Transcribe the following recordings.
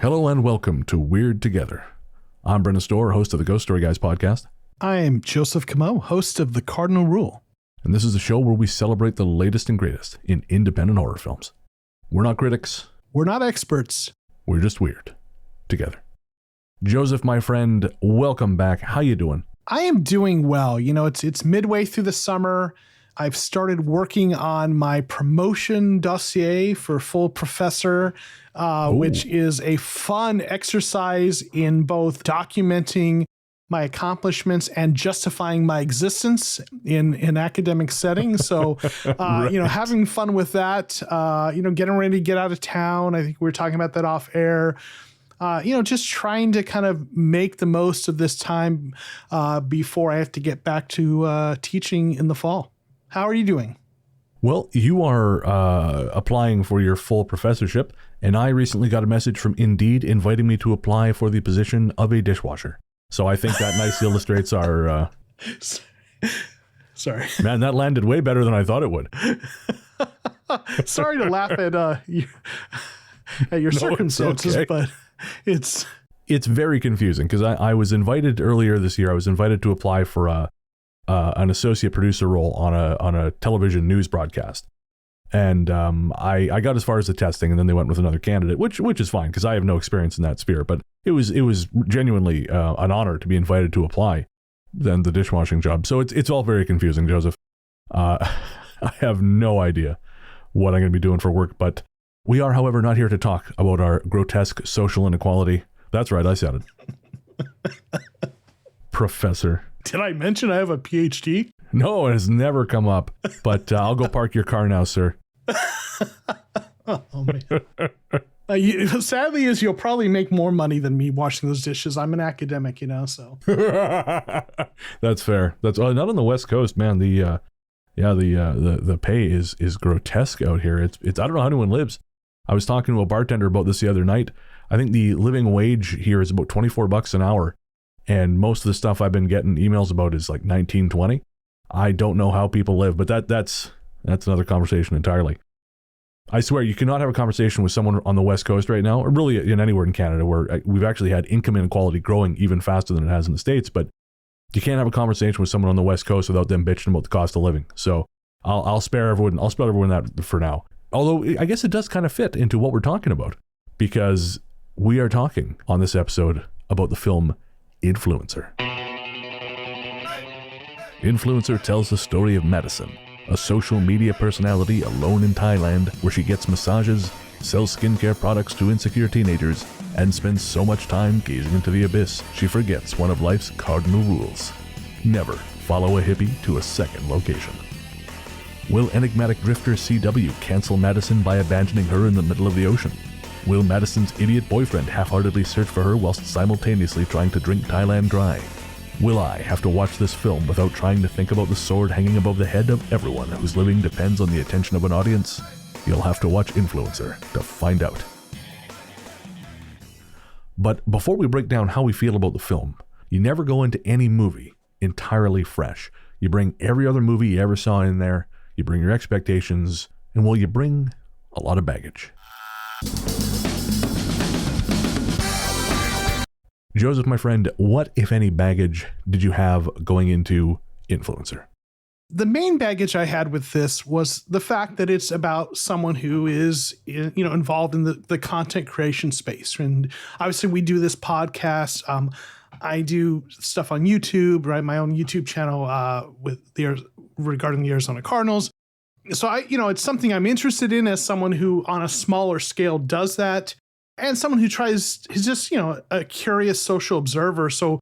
Hello and welcome to Weird Together. I'm Brendan Storr, host of the Ghost Story Guys podcast. I am Joseph Camo, host of The Cardinal Rule. And this is a show where we celebrate the latest and greatest in independent horror films. We're not critics. We're not experts. We're just weird. Together. Joseph, my friend, welcome back. How you doing? I am doing well. You know, it's midway through the summer. I've started working on my promotion dossier for full professor, which is a fun exercise in both documenting my accomplishments and justifying my existence in academic settings. So, Right. having fun with that, getting ready to get out of town. I think we were talking about that off air. Just trying to kind of make the most of this time before I have to get back to teaching in the fall. How are you doing? Well, you are applying for your full professorship, and I recently got a message from Indeed inviting me to apply for the position of a dishwasher. So I think that nicely illustrates our... Sorry. Man, that landed way better than I thought it would. Sorry to laugh at your circumstances, okay. but it's very confusing because I was invited earlier this year. I was invited to apply for an associate producer role on a television news broadcast, and I got as far as the testing, and then they went with another candidate, which is fine because I have no experience in that sphere. But it was genuinely an honor to be invited to apply than the dishwashing job. So it's all very confusing, Joseph. I have no idea what I'm going to be doing for work, but we are, however, not here to talk about our grotesque social inequality. That's right, I said it. Professor. Did I mention I have a PhD? No, it has never come up, but I'll go park your car now, sir. Oh, man. Sadly, you'll probably make more money than me washing those dishes. I'm an academic, so. That's fair. That's not on the West Coast, man. The pay is grotesque out here. It's I don't know how anyone lives. I was talking to a bartender about this the other night. I think the living wage here is about $24 an hour. And most of the stuff I've been getting emails about is like 19, 20. I don't know how people live, but that's another conversation entirely. I swear you cannot have a conversation with someone on the West Coast right now, or really in anywhere in Canada where we've actually had income inequality growing even faster than it has in the States, but you can't have a conversation with someone on the West Coast without them bitching about the cost of living. So I'll spare everyone that for now. Although I guess it does kind of fit into what we're talking about, because we are talking on this episode about the film Influencer. Influencer tells the story of Madison, a social media personality alone in Thailand where she gets massages, sells skincare products to insecure teenagers, and spends so much time gazing into the abyss she forgets one of life's cardinal rules: never follow a hippie to a second location. Will enigmatic drifter CW cancel Madison by abandoning her in the middle of the ocean? Will Madison's idiot boyfriend half-heartedly search for her whilst simultaneously trying to drink Thailand dry? Will I have to watch this film without trying to think about the sword hanging above the head of everyone whose living depends on the attention of an audience? You'll have to watch Influencer to find out. But before we break down how we feel about the film, you never go into any movie entirely fresh. You bring every other movie you ever saw in there, you bring your expectations, and well, you bring a lot of baggage. Joseph, my friend, what, if any, baggage did you have going into Influencer? The main baggage I had with this was the fact that it's about someone who is, involved in the content creation space. And obviously we do this podcast. I do stuff on YouTube, right? My own YouTube channel regarding the Arizona Cardinals. So it's something I'm interested in as someone who on a smaller scale does that. And someone who is just, a curious social observer. So,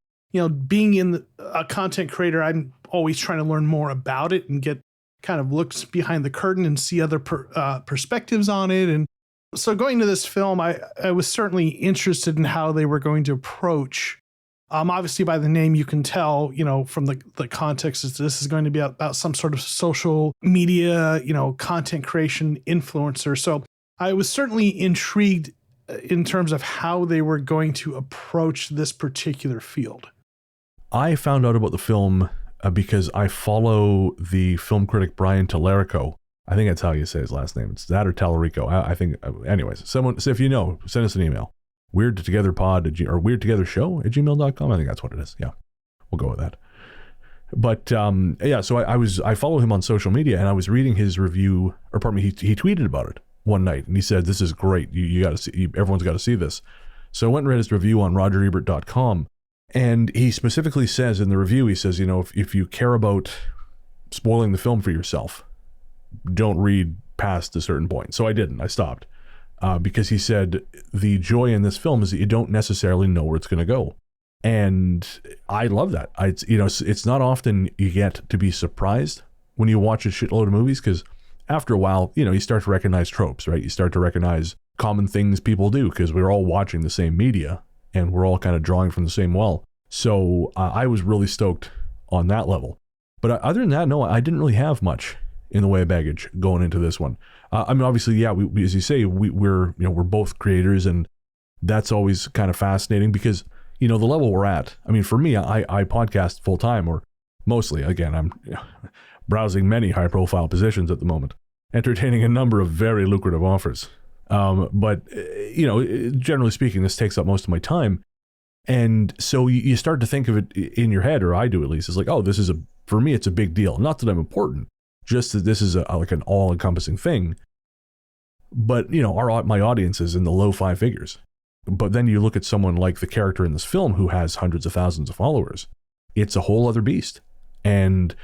being a content creator, I'm always trying to learn more about it and get kind of looks behind the curtain and see other perspectives on it. And so going to this film, I was certainly interested in how they were going to approach. Obviously, by the name, you can tell, from the context, is this is going to be about some sort of social media, content creation influencer. So I was certainly intrigued in terms of how they were going to approach this particular field. I found out about the film because I follow the film critic Brian Tallarico. I think that's how you say his last name. It's that or Tallarico. I think, anyways, someone, so if you know, send us an email. weirdtogetherpod or weirdtogethershow@gmail.com. I think that's what it is. Yeah, we'll go with that. But yeah, so I follow him on social media, and I was reading his review, or pardon me, he tweeted about it one night, and he said, "This is great. You got to see. Everyone's got to see this." So I went and read his review on RogerEbert.com, and he specifically says in the review, he says, if you care about spoiling the film for yourself, don't read past a certain point. So I didn't. I stopped because he said the joy in this film is that you don't necessarily know where it's going to go. And I love that. It's not often you get to be surprised when you watch a shitload of movies, because after a while, you start to recognize tropes, right? You start to recognize common things people do because we're all watching the same media and we're all kind of drawing from the same well. So I was really stoked on that level. But other than that, no, I didn't really have much in the way of baggage going into this one. I mean, obviously, yeah, we, as you say, we're both creators, and that's always kind of fascinating because the level we're at. I mean, for me, I podcast full time, or mostly. Again, I'm browsing many high profile positions at the moment, entertaining a number of very lucrative offers. But generally speaking, this takes up most of my time. And so you start to think of it in your head, or I do at least, it's like, oh, for me, it's a big deal. Not that I'm important, just that this is like an all encompassing thing. But, my audience is in the low 5 figures. But then you look at someone like the character in this film who has hundreds of thousands of followers. It's a whole other beast. And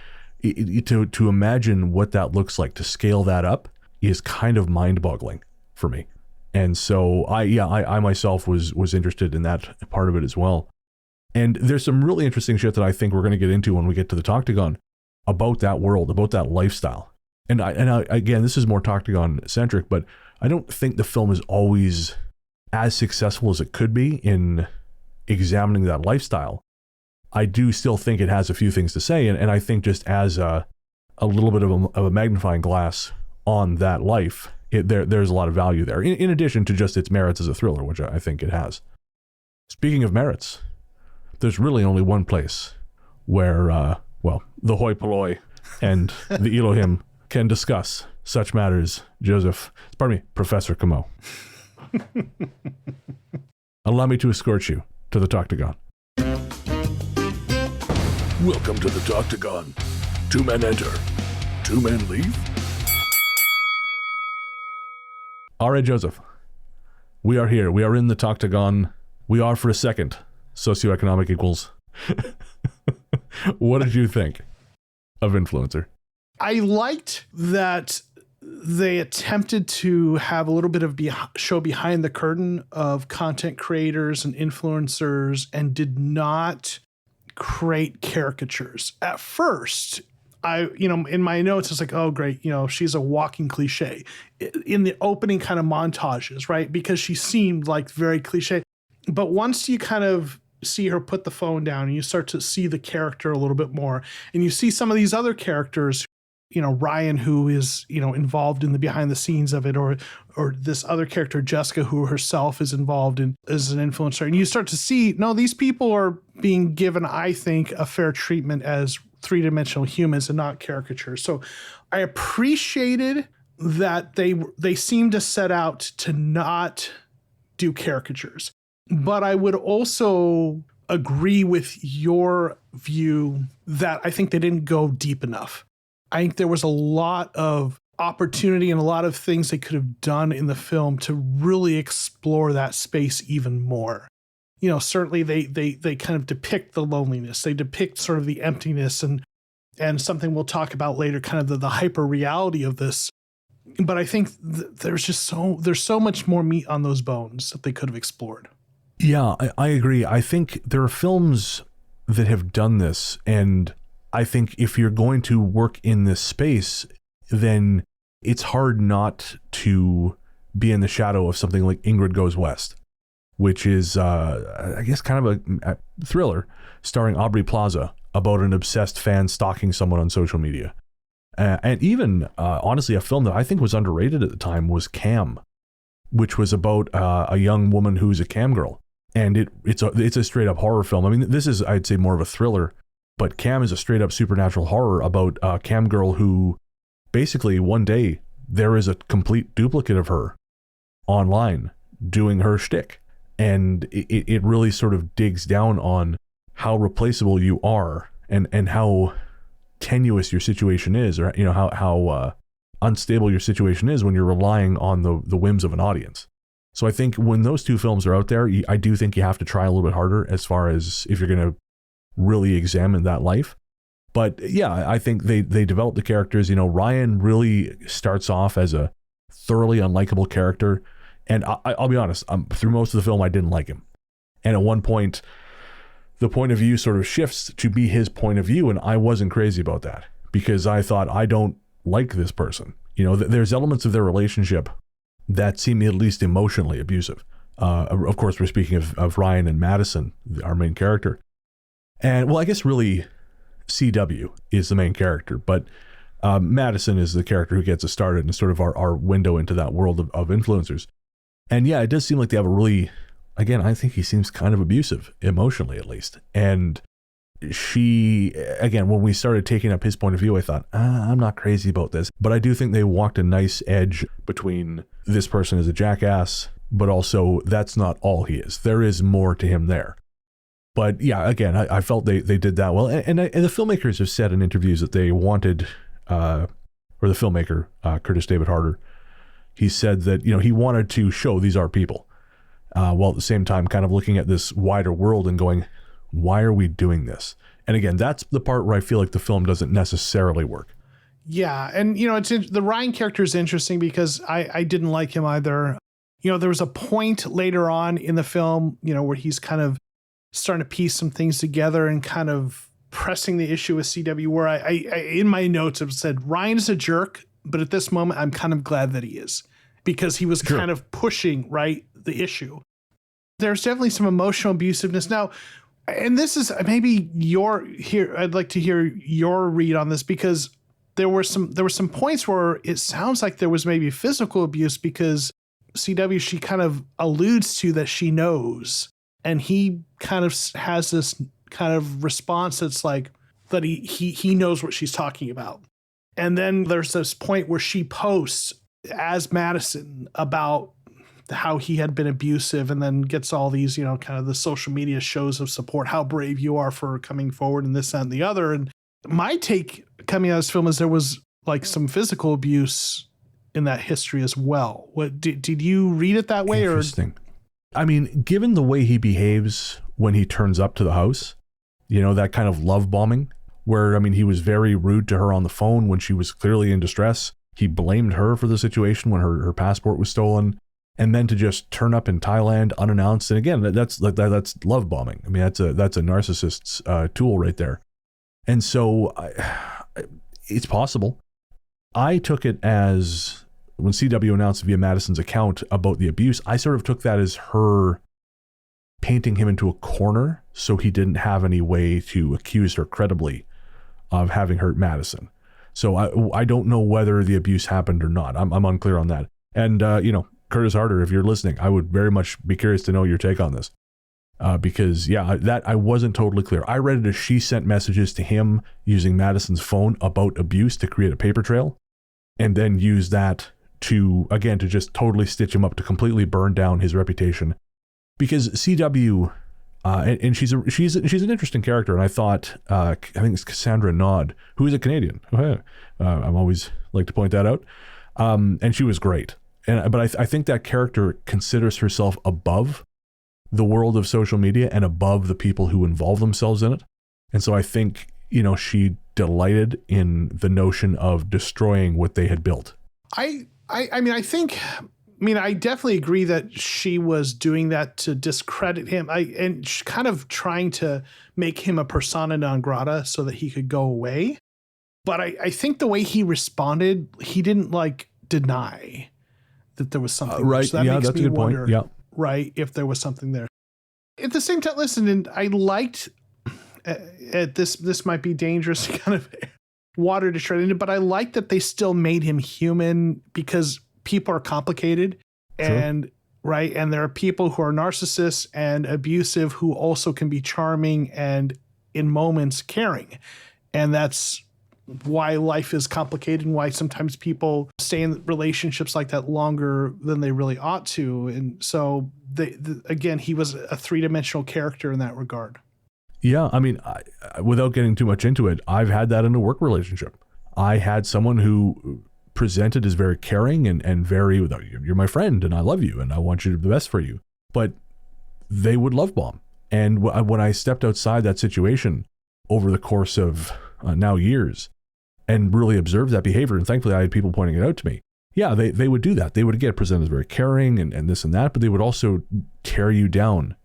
to imagine what that looks like, to scale that up, is kind of mind-boggling for me. And so I myself was interested in that part of it as well. And there's some really interesting shit that I think we're going to get into when we get to the Toctagon about that world, about that lifestyle. And again, this is more Toctagon centric, but I don't think the film is always as successful as it could be in examining that lifestyle. I do still think it has a few things to say, and I think just as a little bit of a magnifying glass on that life, there's a lot of value there, in addition to just its merits as a thriller, which I think it has. Speaking of merits, there's really only one place where, the hoi polloi and the Elohim can discuss such matters. Professor Camo. Allow me to escort you to the Toctagon. Welcome to the Toctagon. 2 men enter, 2 men leave. All right, Joseph. We are here. We are in the Toctagon. We are, for a second, socioeconomic equals. What did you think of Influencer? I liked that they attempted to have a little bit of show behind the curtain of content creators and influencers, and did not create caricatures. At first, in my notes, it's like, oh, great, she's a walking cliche in the opening kind of montages, right? Because she seemed like very cliche. But once you kind of see her put the phone down and you start to see the character a little bit more, and you see some of these other characters, Ryan, who is, involved in the behind the scenes of it, or this other character, Jessica, who herself is involved in as an influencer. And you start to see, no, these people are being given, I think, a fair treatment as 3-dimensional humans and not caricatures. So I appreciated that they seemed to set out to not do caricatures. But I would also agree with your view that I think they didn't go deep enough. I think there was a lot of opportunity and a lot of things they could have done in the film to really explore that space even more. Certainly they kind of depict the loneliness. They depict sort of the emptiness and something we'll talk about later, kind of the hyper reality of this. But I think there's so much more meat on those bones that they could have explored. Yeah, I agree. I think there are films that have done this, and I think if you're going to work in this space, then it's hard not to be in the shadow of something like Ingrid Goes West, which is, I guess, kind of a thriller starring Aubrey Plaza about an obsessed fan stalking someone on social media. And even, honestly, a film that I think was underrated at the time was Cam, which was about a young woman who's a cam girl. And it's a straight up horror film. I mean, this is, I'd say, more of a thriller, but Cam is a straight up supernatural horror about a cam girl who basically one day there is a complete duplicate of her online doing her shtick. And it really sort of digs down on how replaceable you are and how tenuous your situation is, or how unstable your situation is when you're relying on the whims of an audience. So I think when those two films are out there, I do think you have to try a little bit harder as far as if you're going to really examine that life. But yeah, I think they develop the characters. Ryan really starts off as a thoroughly unlikable character. And I'll be honest, through most of the film, I didn't like him. And at one point, the point of view sort of shifts to be his point of view. And I wasn't crazy about that because I thought, I don't like this person. There's elements of their relationship that seem at least emotionally abusive. Of course, we're speaking of Ryan and Madison, our main character. And well, I guess really CW is the main character, but Madison is the character who gets us started and sort of our window into that world of influencers. And yeah, it does seem like they have a really, again, I think he seems kind of abusive, emotionally at least. And she, again, when we started taking up his point of view, I thought, I'm not crazy about this. But I do think they walked a nice edge between this person is a jackass, but also that's not all he is. There is more to him there. But yeah, again, I felt they did that well. And the filmmakers have said in interviews that they wanted, or the filmmaker, Curtis David Harder, he said that, he wanted to show these are people, while at the same time kind of looking at this wider world and going, why are we doing this? And again, that's the part where I feel like the film doesn't necessarily work. Yeah. And, the Ryan character is interesting because I didn't like him either. There was a point later on in the film, where he's kind of starting to piece some things together and kind of pressing the issue with CW, where I in my notes have said Ryan is a jerk, but at this moment I'm kind of glad that he is, because he was kind of pushing the issue. There's definitely some emotional abusiveness now, and this is maybe I'd like to hear your read on this, because there were some points where it sounds like there was maybe physical abuse, because CW, she kind of alludes to that she knows. And he kind of has this kind of response that's like that he knows what she's talking about. And then there's this point where she posts as Madison about how he had been abusive, and then gets all these, kind of the social media shows of support, how brave you are for coming forward and this, that, and the other. And my take coming out of this film is there was like some physical abuse in that history as well. What did you read it that way? Interesting. I mean, given the way he behaves when he turns up to the house, that kind of love bombing where, he was very rude to her on the phone when she was clearly in distress. He blamed her for the situation when her passport was stolen. And then to just turn up in Thailand unannounced. And again, that's love bombing. That's a narcissist's tool right there. And so it's possible. I took it as, when CW announced via Madison's account about the abuse, I sort of took that as her painting him into a corner so he didn't have any way to accuse her credibly of having hurt Madison. So I don't know whether the abuse happened or not. I'm unclear on that. And, Curtis Harder, if you're listening, I would very much be curious to know your take on this. Because, yeah, that I wasn't totally clear. I read it as she sent messages to him using Madison's phone about abuse to create a paper trail, and then use that to just totally stitch him up, to completely burn down his reputation. Because CW, and she's an interesting character, and I thought, I think it's Cassandra Nod, who is a Canadian. I'm always like to point that out. And she was great. But I think that character considers herself above the world of social media and above the people who involve themselves in it. And so I think, she delighted in the notion of destroying what they had built. I definitely agree that she was doing that to discredit him, and kind of trying to make him a persona non grata so that he could go away. But I think the way he responded, he didn't deny that there was something. Right. So that yeah, makes that's me a good wonder, point. Yeah. Right, if there was something there. At the same time, listen, and I liked this might be dangerous to kind of water to tread into, but I like that they still made him human, because people are complicated. Sure. And right. And there are people who are narcissists and abusive who also can be charming and in moments caring. And that's why life is complicated, and why sometimes people stay in relationships like that longer than they really ought to. And so again, he was a three-dimensional character in that regard. Yeah, I mean, without getting too much into it, I've had that in a work relationship. I had someone who presented as very caring and very, you're my friend and I love you and I want you to do the best for you. But they would love bomb. And when I stepped outside that situation over the course of now years and really observed that behavior, and thankfully I had people pointing it out to me, yeah, they would do that. They would get presented as very caring and this and that, but they would also tear you down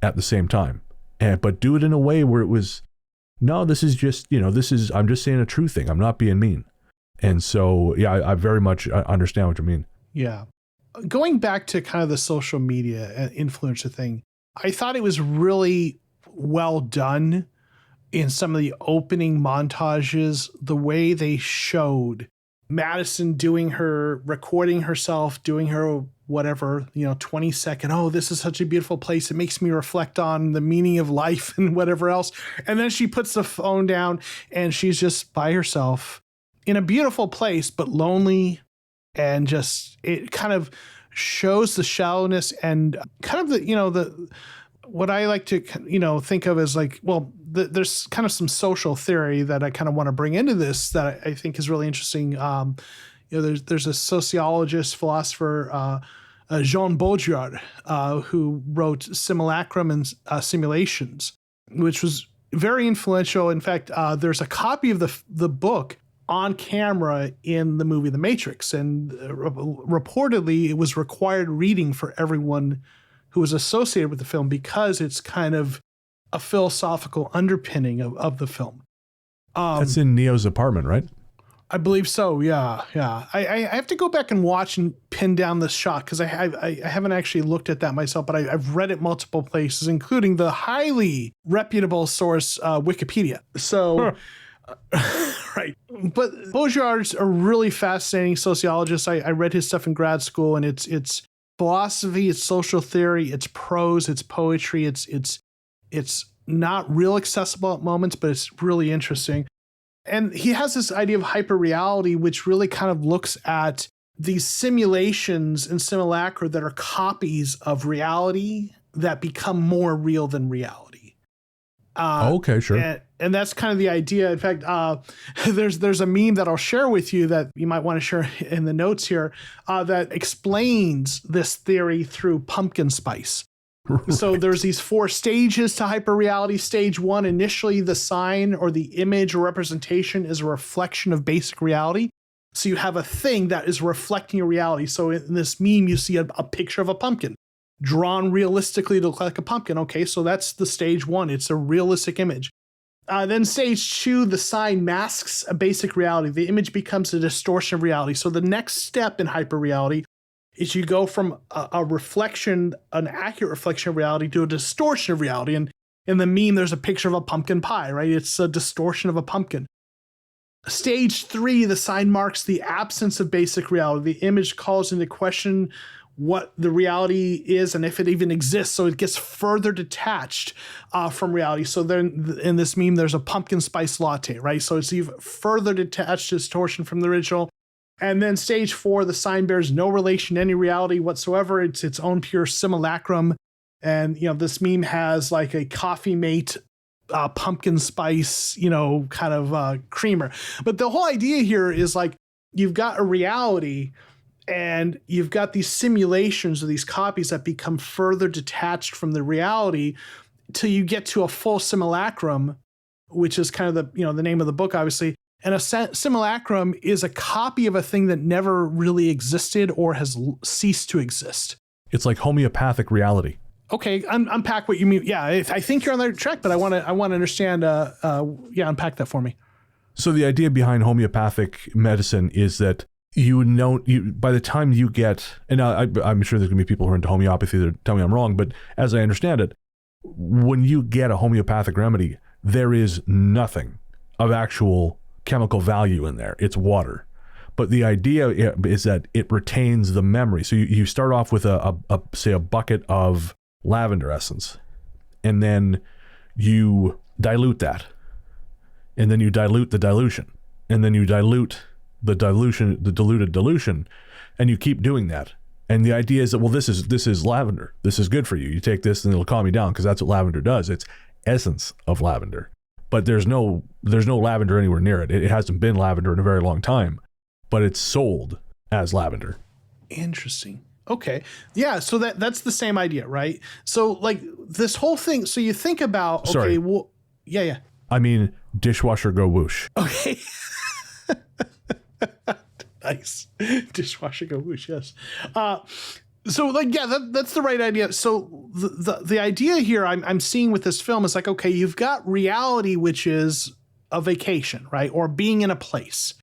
at the same time. But do it in a way where it was, no, this is just, I'm just saying a true thing. I'm not being mean. And so, yeah, I very much understand what you mean. Yeah. Going back to kind of the social media and influencer thing, I thought it was really well done in some of the opening montages, the way they showed Madison recording herself, doing her whatever, 20-second, oh, this is such a beautiful place. It makes me reflect on the meaning of life and whatever else. And then she puts the phone down and she's just by herself in a beautiful place, but lonely. And just, it kind of shows the shallowness and kind of the what I like to, think of as like, well, there's kind of some social theory that I kind of want to bring into this that I think is really interesting. There's a sociologist, philosopher, Jean Baudrillard, who wrote Simulacrum and Simulations, which was very influential. In fact, there's a copy of the book on camera in the movie The Matrix, and reportedly it was required reading for everyone who was associated with the film because it's kind of a philosophical underpinning of the film. That's in Neo's apartment, right? I believe so. Yeah. I have to go back and watch and pin down this shot because I haven't actually looked at that myself, but I've read it multiple places, including the highly reputable source, Wikipedia. So, right. But Baudrillard's a really fascinating sociologist. I read his stuff in grad school, and it's philosophy, it's social theory, it's prose, it's poetry, it's not real accessible at moments, but it's really interesting. And he has this idea of hyperreality, which really kind of looks at these simulations and simulacra that are copies of reality that become more real than reality. Okay, sure. And that's kind of the idea. In fact, there's a meme that I'll share with you that you might want to share in the notes here that explains this theory through pumpkin spice. Right. So there's these 4 stages to hyperreality. Stage 1, initially the sign or the image or representation is a reflection of basic reality. So you have a thing that is reflecting your reality. So in this meme, you see a picture of a pumpkin drawn realistically to look like a pumpkin. Okay, so that's the stage 1. It's a realistic image. Then stage 2, the sign masks a basic reality. The image becomes a distortion of reality. So the next step in hyperreality is you go from a reflection, an accurate reflection of reality, to a distortion of reality. And in the meme, there's a picture of a pumpkin pie, right? It's a distortion of a pumpkin. Stage 3, the sign marks the absence of basic reality. The image calls into question what the reality is and if it even exists. So it gets further detached from reality. So then in this meme, there's a pumpkin spice latte, right? So it's even further detached distortion from the original. And then stage 4, the sign bears no relation to any reality whatsoever. It's its own pure simulacrum. And, this meme has like a Coffee Mate pumpkin spice, kind of creamer. But the whole idea here is like, you've got a reality and you've got these simulations or these copies that become further detached from the reality till you get to a full simulacrum, which is kind of the name of the book, obviously. And a simulacrum is a copy of a thing that never really existed or has ceased to exist. It's like homeopathic reality. Okay, unpack what you mean. Yeah, I think you're on the right track, but I want to understand. Unpack that for me. So the idea behind homeopathic medicine is that by the time you get, and I'm sure there's going to be people who are into homeopathy that tell me I'm wrong, but as I understand it, when you get a homeopathic remedy, there is nothing of actual chemical value in there. It's water. But the idea is that it retains the memory. So you start off with say a bucket of lavender essence, and then you dilute that, and then you dilute the dilution, and then you dilute the diluted dilution, and you keep doing that. And the idea is that, well, this is lavender. This is good for you. You take this and it'll calm you down, because that's what lavender does. It's essence of lavender. But there's no lavender anywhere near it. It hasn't been lavender in a very long time, but it's sold as lavender. Interesting. Okay. Yeah. So that's the same idea, right? So like this whole thing. So you think about, okay, Sorry. well, yeah. I mean, dishwasher go whoosh. Okay. Nice. Dishwasher go whoosh. Yes. So like, yeah, that's the right idea. So the idea here I'm seeing with this film is like, okay, you've got reality, which is a vacation, right? Or being in a place.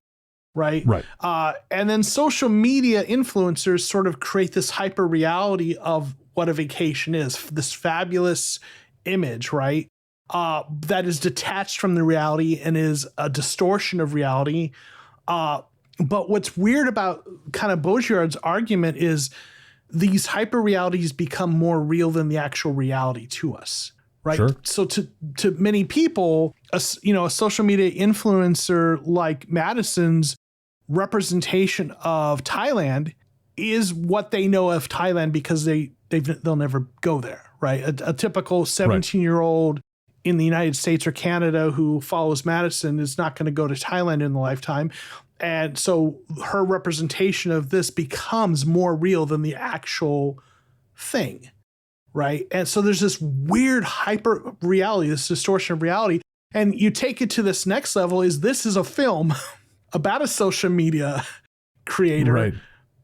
Right. And then social media influencers sort of create this hyper reality of what a vacation is, this fabulous image, right? That is detached from the reality and is a distortion of reality. But what's weird about kind of Baudrillard's argument is these hyper realities become more real than the actual reality to us. Right. Sure. So to many people, a social media influencer like Madison's representation of Thailand is what they know of Thailand, because they'll never go there, right? A typical 17-year-old in the United States or Canada who follows Madison is not going to go to Thailand in the lifetime. And so her representation of this becomes more real than the actual thing, right? And so there's this weird hyper reality, this distortion of reality. And you take it to this next level this is a film about a social media creator,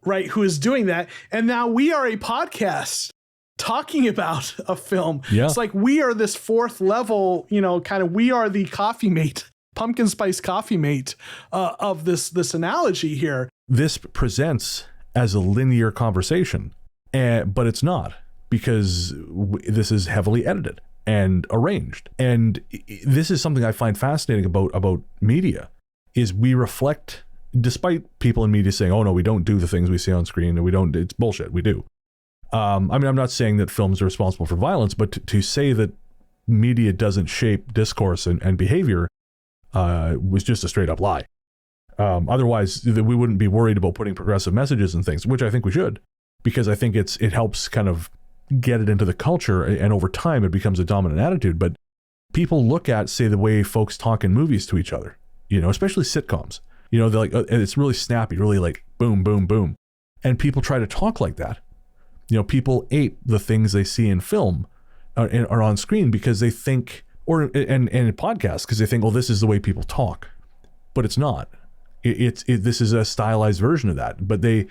right, who is doing that. And now we are a podcast talking about a film. Yeah. It's like we are this fourth level, we are the coffee mate, pumpkin spice coffee mate of this analogy here. This presents as a linear conversation, but it's not, because this is heavily edited and arranged. And this is something I find fascinating about media. Is we reflect, despite people in media saying, oh no, we don't do the things we see on screen, and it's bullshit, we do. I mean, I'm not saying that films are responsible for violence, but to say that media doesn't shape discourse and behavior was just a straight up lie. Otherwise, we wouldn't be worried about putting progressive messages and things, which I think we should, because I think it helps kind of get it into the culture, and over time it becomes a dominant attitude. But people look at, say, the way folks talk in movies to each other, especially sitcoms. They're like, it's really snappy, really like boom, boom, boom. And people try to talk like that. People ape the things they see in film or on screen because they think, and in podcasts, because they think, well, this is the way people talk. But it's not. This is a stylized version of that. But they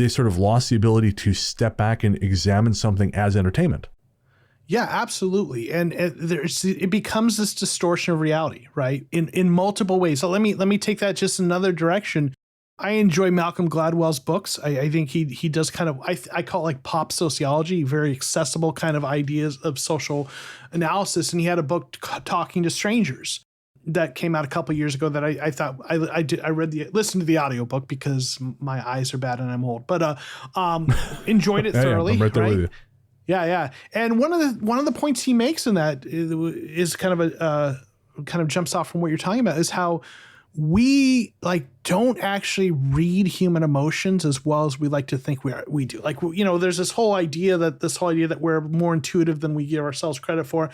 sort of lost the ability to step back and examine something as entertainment. Yeah, absolutely. And it becomes this distortion of reality, right? In multiple ways. So let me take that just another direction. I enjoy Malcolm Gladwell's books. I think he does kind of, I call it like pop sociology, very accessible kind of ideas of social analysis. And he had a book Talking to Strangers that came out a couple of years ago that I thought I listened to the audiobook because my eyes are bad and I'm old, but enjoyed it thoroughly. I'm right there with you. Yeah. And one of the points he makes in that is kind of jumps off from what you're talking about, is how we don't actually read human emotions as well as we like to think we do. There's this whole idea that we're more intuitive than we give ourselves credit for,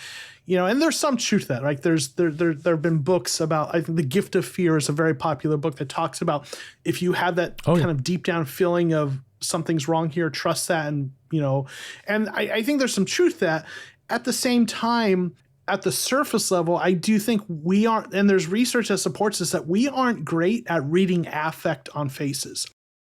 and there's some truth to that, right? There have been books about, I think The Gift of Fear is a very popular book that talks about if you have that kind of deep down feeling of something's wrong here, trust that. And, and I think there's some truth to that. At the same time, at the surface level, I do think we aren't, and there's research that supports this, that we aren't great at reading affect on faces.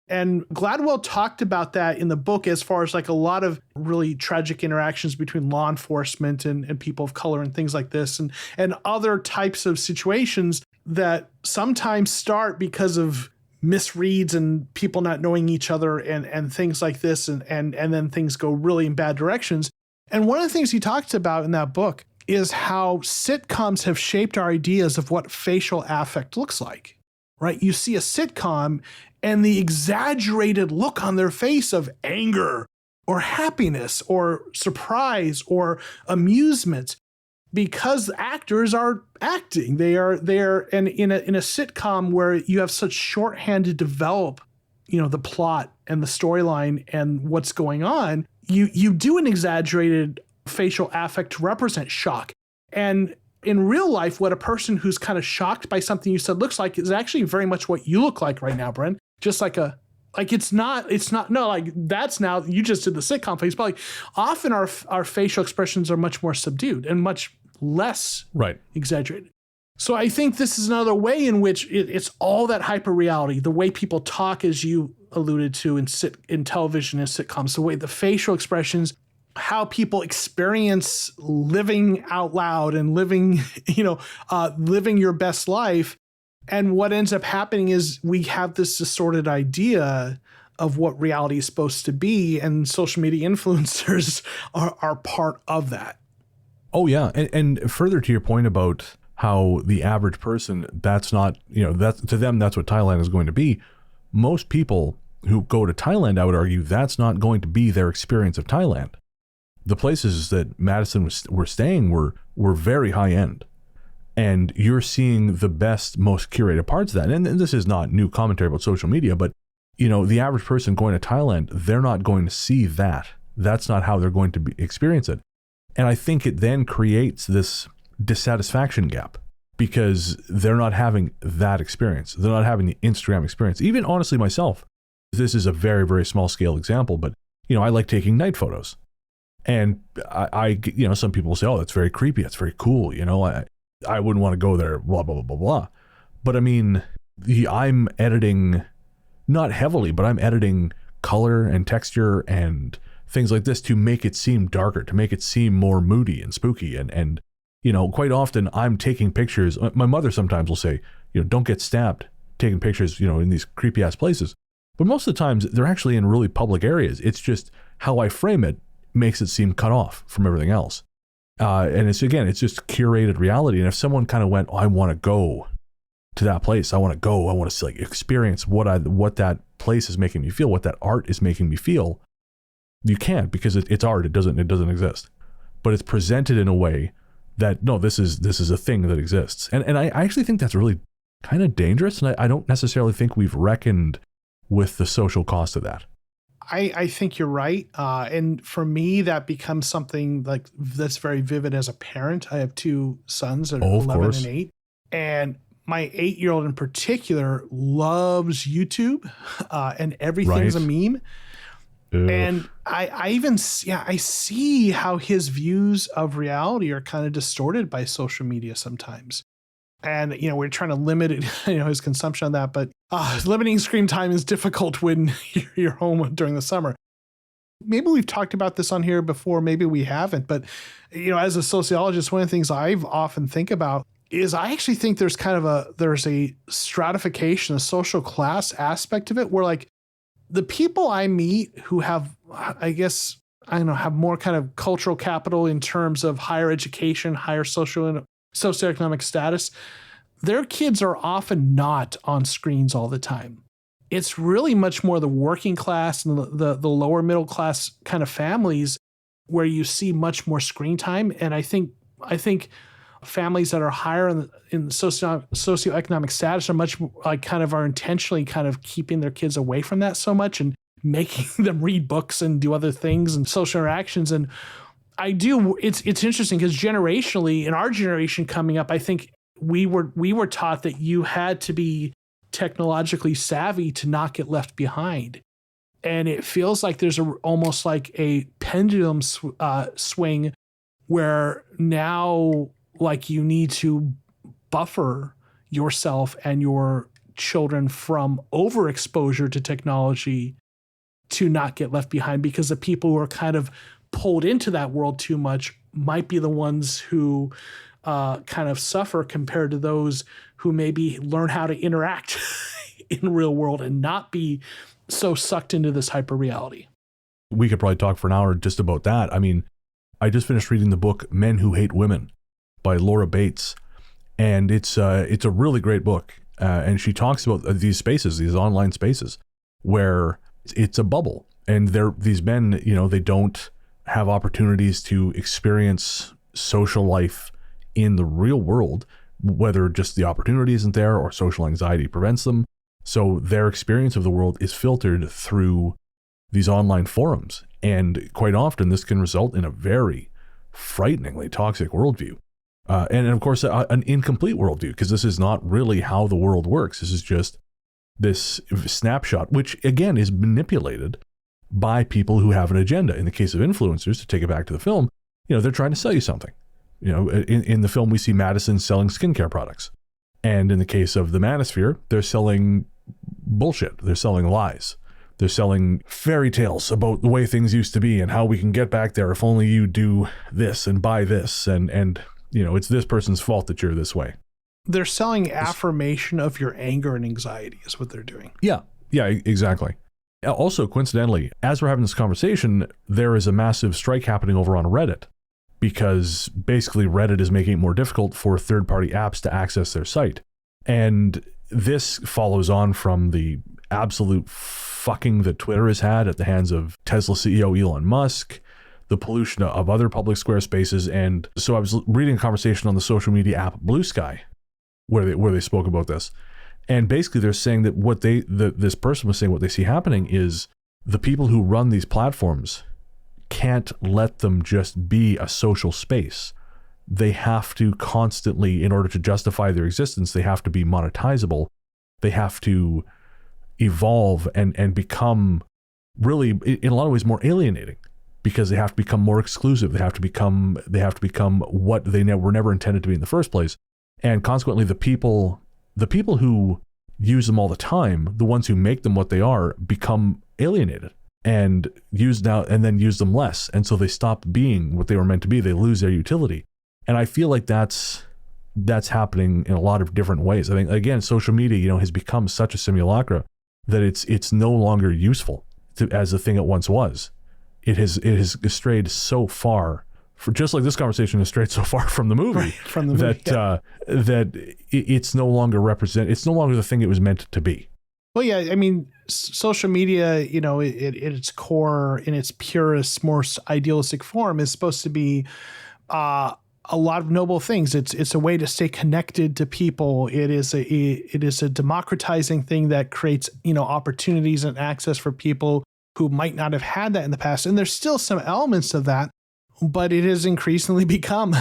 And Gladwell talked about that in the book as far as like a lot of really tragic interactions between law enforcement and people of color and things like this, and other types of situations that sometimes start because of misreads and people not knowing each other and things like this, and then things go really in bad directions. And one of the things he talks about in that book is how sitcoms have shaped our ideas of what facial affect looks like, right? You see a sitcom and the exaggerated look on their face of anger or happiness or surprise or amusement, because actors are acting. They are, and in a sitcom where you have such shorthand to develop the plot and the storyline and what's going on, you do an exaggerated facial affect to represent shock. And in real life, what a person who's kind of shocked by something you said looks like is actually very much what you look like right now, Brent. Just like that's now, you just did the sitcom face, but like often our facial expressions are much more subdued and much less exaggerated. So I think this is another way in which it's all that hyper reality, the way people talk, as you alluded to in television and sitcoms, the way the facial expressions, how people experience living out loud and living your best life. And what ends up happening is we have this distorted idea of what reality is supposed to be, and social media influencers are part of that. Oh yeah, and further to your point about how the average person, that's not, that's, to them, that's what Thailand is going to be. Most people who go to Thailand, I would argue, that's not going to be their experience of Thailand. The places that Madison were staying were very high end. And you're seeing the best, most curated parts of that. And this is not new commentary about social media, but the average person going to Thailand, they're not going to see that. That's not how they're going to experience it. And I think it then creates this dissatisfaction gap because they're not having that experience. They're not having the Instagram experience. Even honestly myself, this is a very, very small scale example, but I like taking night photos. And I some people say, oh, that's very creepy. That's very cool. I wouldn't want to go there, blah, blah, blah, blah, blah. But I mean, I'm editing, not heavily, but I'm editing color and texture and things like this to make it seem darker, to make it seem more moody and spooky. And quite often I'm taking pictures. My mother sometimes will say, don't get stabbed taking pictures, in these creepy ass places. But most of the times they're actually in really public areas. It's just how I frame it makes it seem cut off from everything else. And it's just curated reality. And if someone kind of went, I want to go to that place, I want to experience what that place is making me feel, what that art is making me feel. You can't, because it's art. It doesn't exist, but it's presented in a way that, no, this is a thing that exists. And I actually think that's really kind of dangerous. And I don't necessarily think we've reckoned with the social cost of that. I think you're right. And for me, that becomes something like that's very vivid as a parent. I have two sons that are 11 and 8. And my 8-year-old in particular loves YouTube and everything's a meme. Ugh. And I see how his views of reality are kind of distorted by social media sometimes. And, we're trying to limit it, his consumption on that. But limiting screen time is difficult when you're home during the summer. Maybe we've talked about this on here before. Maybe we haven't. But, as a sociologist, one of the things I've often think about is I actually think there's there's a stratification, a social class aspect of it where like the people I meet who have, have more kind of cultural capital in terms of higher education, higher socioeconomic status, their kids are often not on screens all the time. It's really much more the working class and the lower middle class kind of families where you see much more screen time. And I think families that are higher in socioeconomic status are much are intentionally kind of keeping their kids away from that so much and making them read books and do other things and social interactions. And it's interesting because generationally, in our generation coming up, I think we were taught that you had to be technologically savvy to not get left behind. And it feels like there's almost like a pendulum swing where now like you need to buffer yourself and your children from overexposure to technology to not get left behind, because the people who are kind of pulled into that world too much might be the ones who kind of suffer compared to those who maybe learn how to interact in the real world and not be so sucked into this hyper reality. We could probably talk for an hour just about that. I mean, I just finished reading the book Men Who Hate Women by Laura Bates, and it's a really great book. And she talks about these spaces, these online spaces, where it's a bubble, and these men, they don't have opportunities to experience social life in the real world, whether just the opportunity isn't there or social anxiety prevents them, So their experience of the world is filtered through these online forums. And quite often this can result in a very frighteningly toxic worldview. And of course, an incomplete worldview, because this is not really how the world works. This is just this snapshot, which again is manipulated by people who have an agenda. In the case of influencers, to take it back to the film, they're trying to sell you something. In the film, we see Madison selling skincare products. And in the case of the Manosphere, they're selling bullshit. They're selling lies. They're selling fairy tales about the way things used to be and how we can get back there if only you do this and buy this. And it's this person's fault that you're this way. They're selling affirmation of your anger and anxiety is what they're doing. Yeah, exactly. Also, coincidentally, as we're having this conversation, there is a massive strike happening over on Reddit, because basically Reddit is making it more difficult for third-party apps to access their site. And this follows on from the absolute fucking that Twitter has had at the hands of Tesla CEO Elon Musk, the pollution of other public square spaces. And so I was reading a conversation on the social media app Blue Sky where they spoke about this. And basically they're saying that this person was saying what they see happening is the people who run these platforms can't let them just be a social space. They have to constantly, in order to justify their existence, they have to be monetizable. They have to evolve and become really, in a lot of ways, more alienating, because they have to become more exclusive. They have to become what they were never intended to be in the first place. And consequently, the people who use them all the time, the ones who make them what they are, become alienated and use them less. And so they stop being what they were meant to be. They lose their utility. And I feel like that's happening in a lot of different ways. I think, again, social media, has become such a simulacra that it's no longer useful as the thing it once was. It has strayed so far, just like this conversation has strayed so far from the movie, that it's no longer it's no longer the thing it was meant to be. Well, yeah, I mean, social media, at its core, in its purest, most idealistic form, is supposed to be a lot of noble things. It's a way to stay connected to people. It is a democratizing thing that creates, opportunities and access for people who might not have had that in the past. And there's still some elements of that, but it has increasingly become,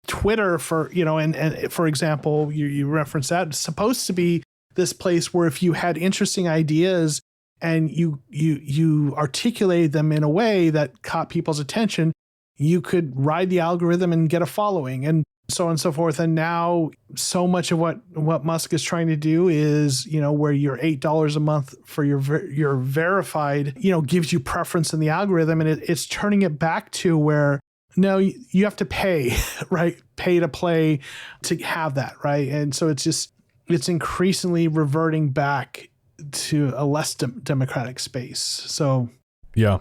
Twitter and for example, you reference that, it's supposed to be this place where if you had interesting ideas and you articulated them in a way that caught people's attention, you could ride the algorithm and get a following and so on and so forth. And now so much of what Musk is trying to do is, where your $8 a month for your verified, gives you preference in the algorithm. And it's turning it back to where, no, you have to pay, right? Pay to play to have that, right? And so it's increasingly reverting back to a less democratic space. So yeah.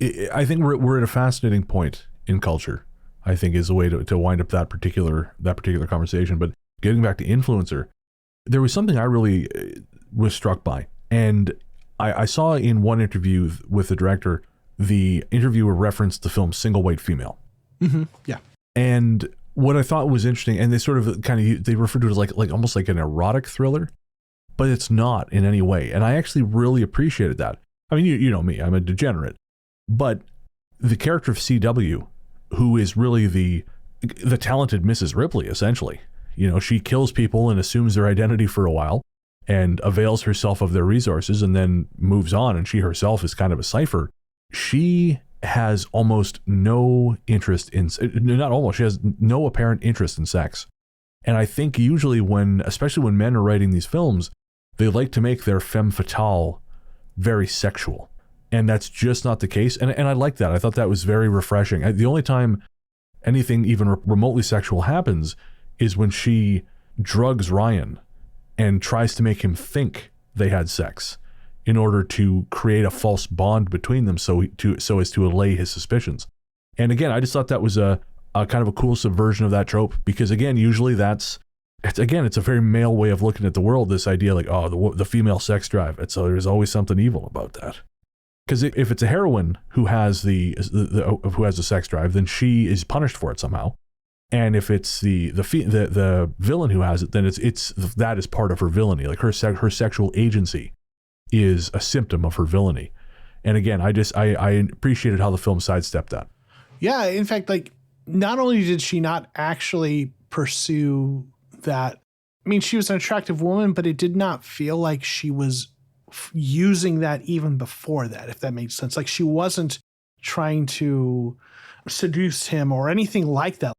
I think we're at a fascinating point in culture, I think, is a way to wind up that particular conversation. But getting back to influencer, there was something I really was struck by. And I saw in one interview with the director, the interviewer referenced the film Single White Female. Mm-hmm. Yeah. And what I thought was interesting, and they sort of they refer to it as like almost like an erotic thriller, but it's not in any way. And I actually really appreciated that. I mean, you know me, I'm a degenerate. But the character of CW, who is really the talented Mrs. Ripley, essentially, she kills people and assumes their identity for a while and avails herself of their resources and then moves on. And she herself is kind of a cipher. She has almost no interest she has no apparent interest in sex. And I think usually especially when men are writing these films, they like to make their femme fatale very sexual. And that's just not the case. And I like that. I thought that was very refreshing. The only time anything even remotely sexual happens is when she drugs Ryan and tries to make him think they had sex in order to create a false bond between them so as to allay his suspicions. And again, I just thought that was a kind of a cool subversion of that trope, because again, usually it's a very male way of looking at the world, this idea like, the female sex drive. There's always something evil about that. Because if it's a heroine who has the sex drive, then she is punished for it somehow. And if it's the villain who has it, then it's that is part of her villainy. Like her sexual agency is a symptom of her villainy. And again, I appreciated how the film sidestepped that. Yeah, in fact, like not only did she not actually pursue that, I mean, she was an attractive woman, but it did not feel like she was using that even before that, if that makes sense. Like she wasn't trying to seduce him or anything like that.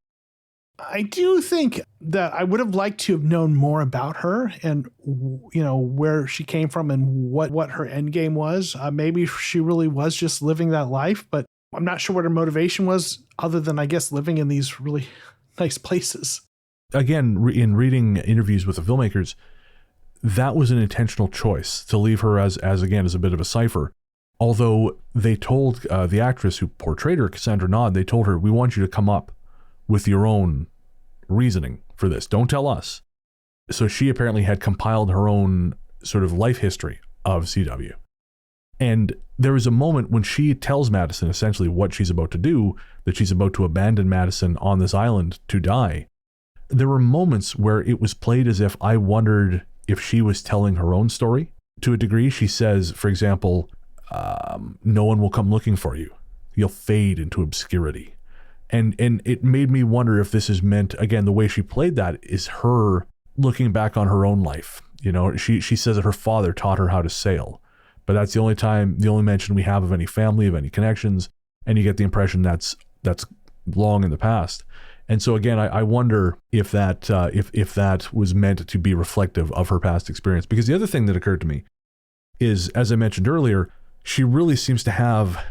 I do think that I would have liked to have known more about her and, you know, where she came from and what her end game was. Maybe she really was just living that life, but I'm not sure what her motivation was other than, I guess, living in these really nice places. Again, in reading interviews with the filmmakers, that was an intentional choice to leave her as a bit of a cipher. Although they told the actress who portrayed her, Cassandra Nod, they told her, we want you to come up with your own reasoning for this. Don't tell us. So she apparently had compiled her own sort of life history of CW. And there was a moment when she tells Madison essentially what she's about to do, that she's about to abandon Madison on this island to die. There were moments where it was played as if I wondered if she was telling her own story. To a degree, she says, for example, no one will come looking for you. You'll fade into obscurity. And it made me wonder if this is meant, again, the way she played that is her looking back on her own life. You know, she says that her father taught her how to sail, but that's the only mention we have of any family, of any connections, and you get the impression that's long in the past. And so again, I wonder if that if that was meant to be reflective of her past experience. Because the other thing that occurred to me is, as I mentioned earlier, she really seems to have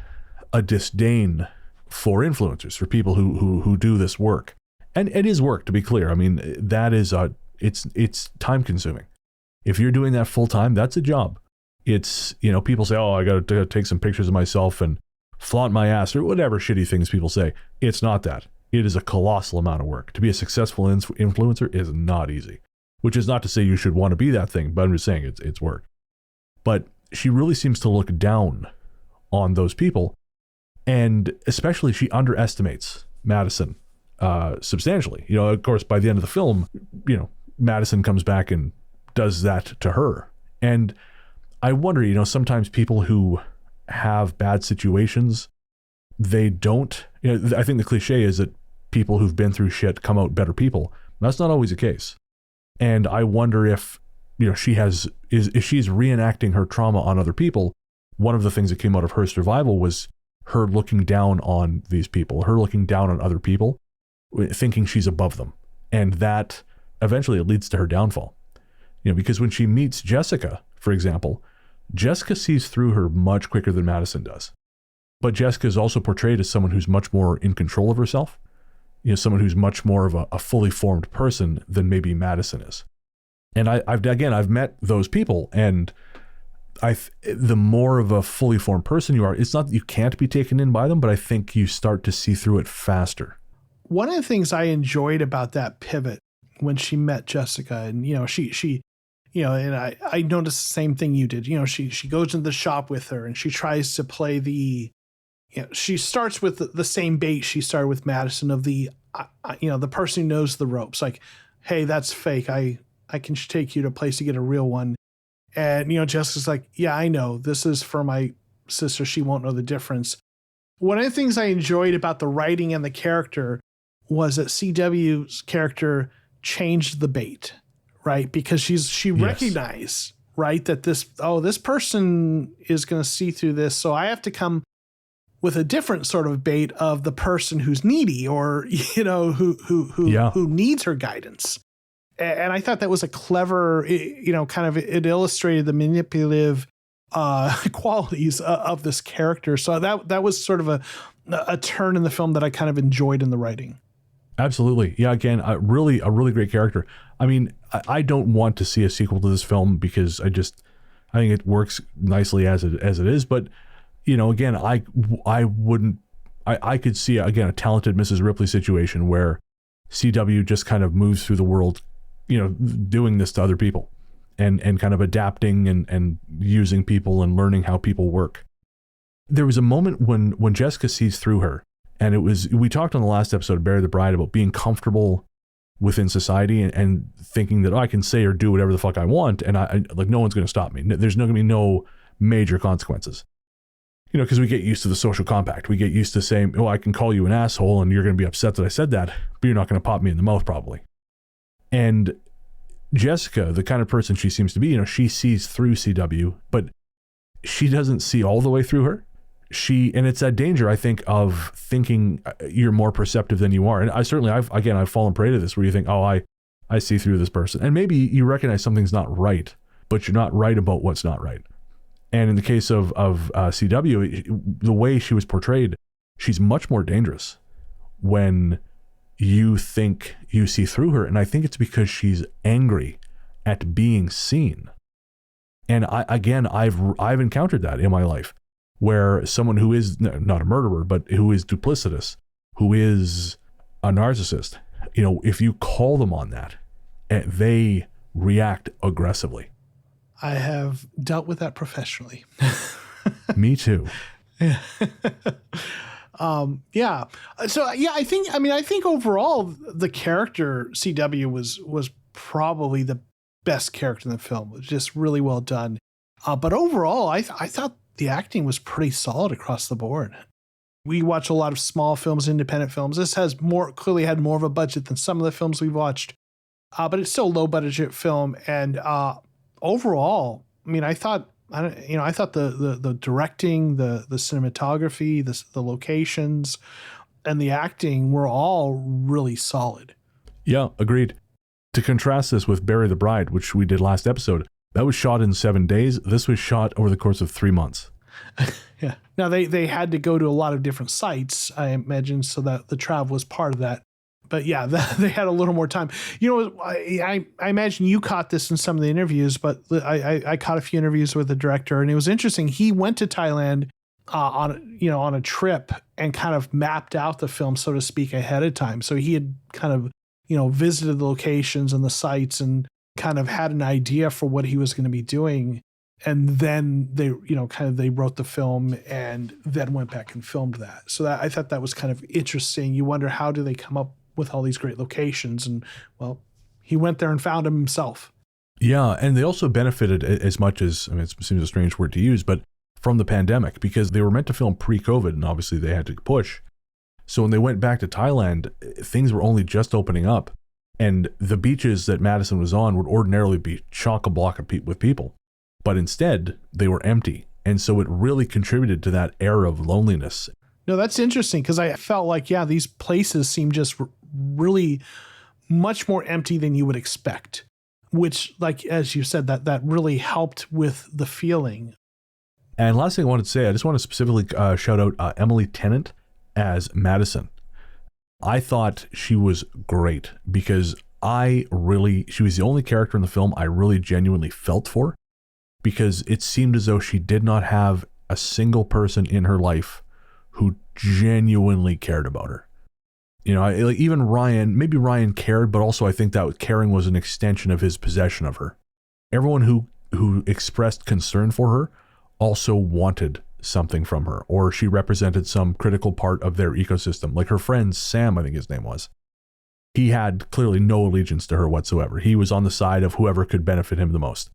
a disdain for influencers, for people who do this work. And it is work, to be clear. I mean, that is it's time consuming. If you're doing that full time, that's a job. It's, you know, people say, oh, I got to take some pictures of myself and flaunt my ass or whatever shitty things people say. It's not that. It is a colossal amount of work. To be a successful influencer is not easy, which is not to say you should want to be that thing, but I'm just saying it's work. But she really seems to look down on those people. And especially she underestimates Madison substantially. You know, of course, by the end of the film, you know, Madison comes back and does that to her. And I wonder, you know, sometimes people who have bad situations, they don't, you know, I think the cliche is that people who've been through shit come out better people. That's not always the case. And I wonder if, you know, if she's reenacting her trauma on other people. One of the things that came out of her survival was her looking down on these people, her looking down on other people, thinking she's above them. And that eventually it leads to her downfall. You know, because when she meets Jessica, for example, Jessica sees through her much quicker than Madison does. But Jessica is also portrayed as someone who's much more in control of herself. You know, someone who's much more of a fully formed person than maybe Madison is. And I've met those people, and the more of a fully formed person you are, it's not that you can't be taken in by them, but I think you start to see through it faster. One of the things I enjoyed about that pivot when she met Jessica, and, you know, she you know, and I noticed the same thing you did. You know, she goes into the shop with her and she tries to play the, you know, she starts with the same bait she started with Madison of the, you know, the person who knows the ropes. Like, hey, that's fake. I can take you to a place to get a real one. And, you know, Jessica's like, yeah, I know. This is for my sister. She won't know the difference. One of the things I enjoyed about the writing and the character was that CW's character changed the bait, right? Because she recognized, right, that this person is going to see through this. So I have to come with a different sort of bait of the person who's needy, or, you know, who needs her guidance. And I thought that was a clever, you know, kind of, it illustrated the manipulative qualities of this character. So that was sort of a turn in the film that I kind of enjoyed in the writing. Absolutely. Yeah. Again, a really great character. I mean, I don't want to see a sequel to this film because I think it works nicely as it is. But, you know, again, I could see, again, a talented Mrs. Ripley situation where CW just kind of moves through the world, you know, doing this to other people and kind of adapting and using people and learning how people work. There was a moment when Jessica sees through her And we talked on the last episode of Bury the Bride about being comfortable within society and thinking that I can say or do whatever the fuck I want, and I like no one's going to stop me. There's not going to be no major consequences. Because we get used to the social compact. We get used to saying, I can call you an asshole and you're going to be upset that I said that, but you're not going to pop me in the mouth probably. And Jessica, the kind of person she seems to be, she sees through CW, but she doesn't see all the way through her. And it's that danger, I think, of thinking you're more perceptive than you are. And I've fallen prey to this where you think, I see through this person. And maybe you recognize something's not right, but you're not right about what's not right. And in the case of CW, the way she was portrayed, she's much more dangerous when you think you see through her. And I think it's because she's angry at being seen. And I've encountered that in my life, where someone who is not a murderer, but who is duplicitous, who is a narcissist, if you call them on that, they react aggressively. I have dealt with that professionally. Me too. Yeah. Yeah. So yeah, I think overall the character CW was probably the best character in the film. It was just really well done. But overall, I thought the acting was pretty solid across the board. We watch a lot of small films, independent films. This has clearly had more of a budget than some of the films we've watched, but it's still a low budget film. And overall, I thought the directing, the cinematography, the locations, and the acting were all really solid. Yeah, agreed. To contrast this with Bury the Bride, which we did last episode, that was shot in 7 days. This was shot over the course of 3 months. Yeah. Now they had to go to a lot of different sites, I imagine, so that the travel was part of that. But yeah, they had a little more time. I imagine you caught this in some of the interviews, but I caught a few interviews with the director, and it was interesting. He went to Thailand on a trip and kind of mapped out the film, so to speak, ahead of time. So he had kind of visited the locations and the sites and kind of had an idea for what he was going to be doing. And then they wrote the film and then went back and filmed that. So I thought that was kind of interesting. You wonder, how do they come up with all these great locations? And well, he went there and found them himself. Yeah. And they also benefited as much as, it seems a strange word to use, but from the pandemic, because they were meant to film pre-COVID and obviously they had to push. So when they went back to Thailand, things were only just opening up. And the beaches that Madison was on would ordinarily be chock-a-block with people. But instead, they were empty. And so it really contributed to that air of loneliness. No, that's interesting, because I felt like, these places seem just really much more empty than you would expect, which, like, as you said, that really helped with the feeling. And last thing I wanted to say, I just want to specifically shout out Emily Tennant as Madison. I thought she was great because she was the only character in the film I really genuinely felt for, because it seemed as though she did not have a single person in her life who genuinely cared about her. Even Ryan, maybe Ryan cared, but also I think that caring was an extension of his possession of her. Everyone who expressed concern for her also wanted something from her, or she represented some critical part of their ecosystem. Like her friend Sam, I think his name was. He had clearly no allegiance to her whatsoever. He was on the side of whoever could benefit him the most.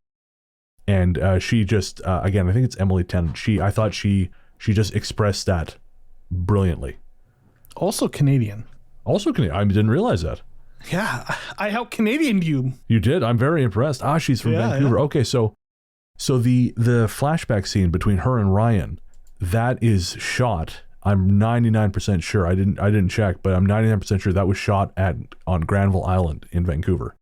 And she just, again, I think it's Emily Tennant. I thought she just expressed that brilliantly. Also Canadian. I didn't realize that. Yeah, I helped Canadian you. You did? I'm very impressed. She's from Vancouver. Yeah. Okay, so the flashback scene between her and Ryan, that is shot, I'm 99% sure, I didn't check, but I'm 99% sure that was shot on Granville Island in Vancouver.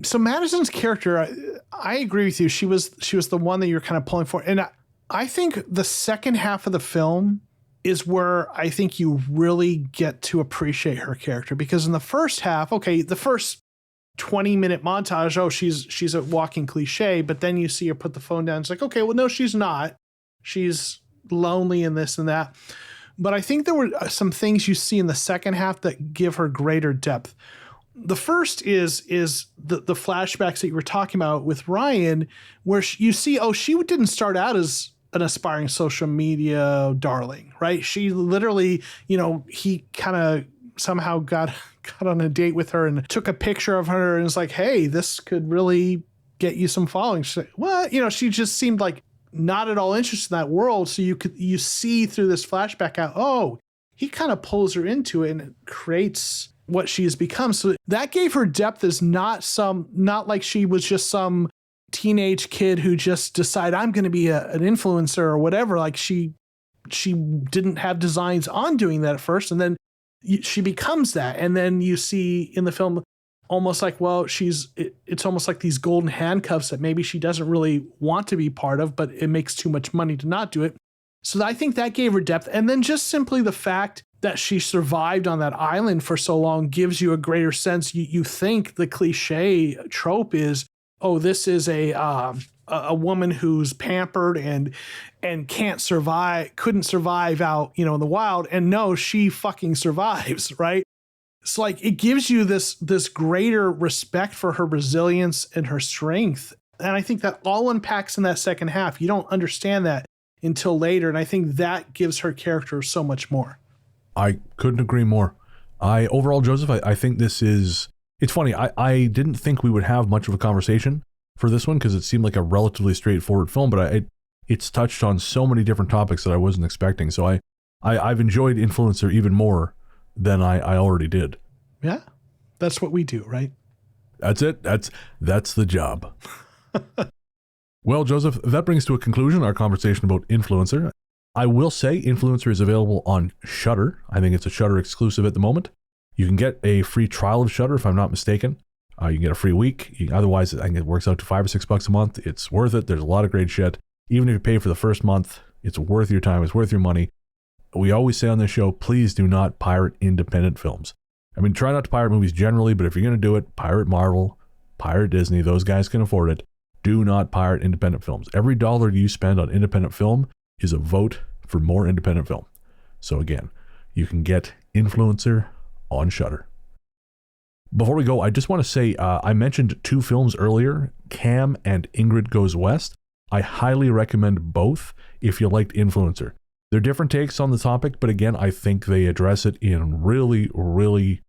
So Madison's character, I agree with you. She was the one that you're kind of pulling for. And I think the second half of the film is where I think you really get to appreciate her character, because in the first half, the first 20-minute montage, she's a walking cliche, but then you see her put the phone down. It's like, okay, well, no, she's not. She's lonely and this and that. But I think there were some things you see in the second half that give her greater depth. The first is the flashbacks that you were talking about with Ryan, where you see, she didn't start out as an aspiring social media darling, right? She literally, he kind of somehow got on a date with her and took a picture of her and was like, hey, this could really get you some following. She's like, what? She just seemed like not at all interested in that world. So you see through this flashback out, oh, he kind of pulls her into it and it creates what she has become. So that gave her depth as not like she was just some teenage kid who just decided I'm going to be an influencer or whatever. Like she didn't have designs on doing that at first. And then she becomes that. And then you see in the film almost like, well, it's almost like these golden handcuffs that maybe she doesn't really want to be part of, but it makes too much money to not do it. So I think that gave her depth. And then just simply the fact that she survived on that island for so long gives you a greater sense. You think the cliche trope is, oh, this is a woman who's pampered and couldn't survive out, in the wild. And no, she fucking survives, right? It's like it gives you this greater respect for her resilience and her strength. And I think that all unpacks in that second half. You don't understand that until later. And I think that gives her character so much more. I couldn't agree more. Overall, Joseph, I think this is, it's funny. I didn't think we would have much of a conversation for this one because it seemed like a relatively straightforward film, but it's touched on so many different topics that I wasn't expecting. So I've enjoyed Influencer even more than I already did. Yeah, that's what we do, right? That's it. That's the job. Well, Joseph, that brings to a conclusion our conversation about Influencer. I will say Influencer is available on Shudder. I think it's a Shudder exclusive at the moment. You can get a free trial of Shudder if I'm not mistaken. You can get a free week. Otherwise, I think it works out to $5 or $6 a month. It's worth it. There's a lot of great shit. Even if you pay for the first month, it's worth your time. It's worth your money. We always say on this show, please do not pirate independent films. I mean, try not to pirate movies generally, but if you're going to do it, pirate Marvel, pirate Disney. Those guys can afford it. Do not pirate independent films. Every dollar you spend on independent film is a vote for more independent film. So again, you can get Influencer on Shudder. Before we go, I just want to say, I mentioned two films earlier, Cam and Ingrid Goes West. I highly recommend both if you liked Influencer. They're different takes on the topic, but again, I think they address it in really, really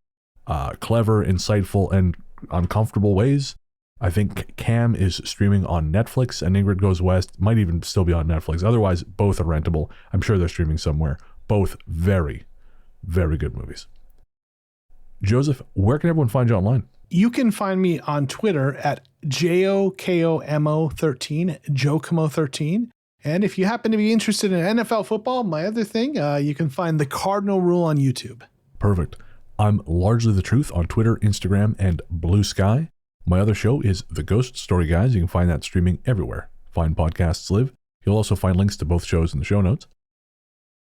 clever, insightful, and uncomfortable ways. I think Cam is streaming on Netflix, and Ingrid Goes West might even still be on Netflix. Otherwise, both are rentable. I'm sure they're streaming somewhere. Both very, very good movies. Joseph, where can everyone find you online? You can find me on Twitter at JOKOMO13, JOKOMO13. And if you happen to be interested in NFL football, my other thing, you can find The Cardinal Rule on YouTube. Perfect. I'm Largely the Truth on Twitter, Instagram, and Blue Sky. My other show is The Ghost Story Guys. You can find that streaming everywhere fine podcasts live. You'll also find links to both shows in the show notes.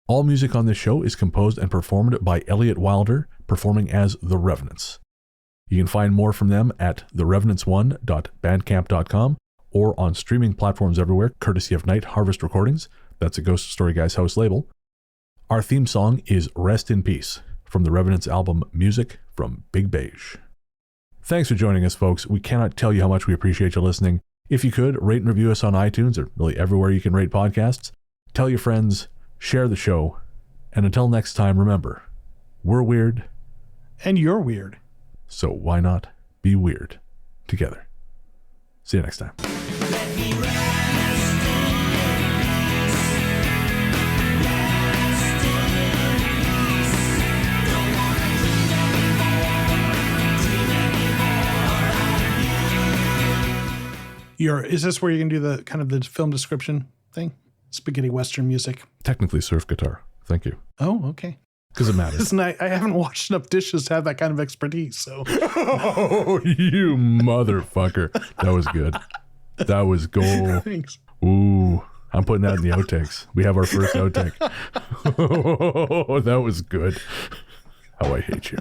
All music on this show is composed and performed by Elliot Wilder, performing as The Revenants. You can find more from them at therevenants1.bandcamp.com or on streaming platforms everywhere, courtesy of Night Harvest Recordings. That's a Ghost Story Guys house label. Our theme song is Rest in Peace from the Revenants album Music from Big Beige. Thanks for joining us, folks. We cannot tell you how much we appreciate you listening. If you could, rate and review us on iTunes or really everywhere you can rate podcasts. Tell your friends, share the show, and until next time, remember, we're weird. And you're weird. So why not be weird together? See you next time. Is this where you can do the kind of the film description thing? Spaghetti Western music. Technically surf guitar. Thank you. Oh, okay. Because it matters. I haven't washed enough dishes to have that kind of expertise. So. Oh, you motherfucker. That was good. That was gold. Thanks. Ooh, I'm putting that in the outtakes. We have our first outtake. Oh, that was good. How I hate you.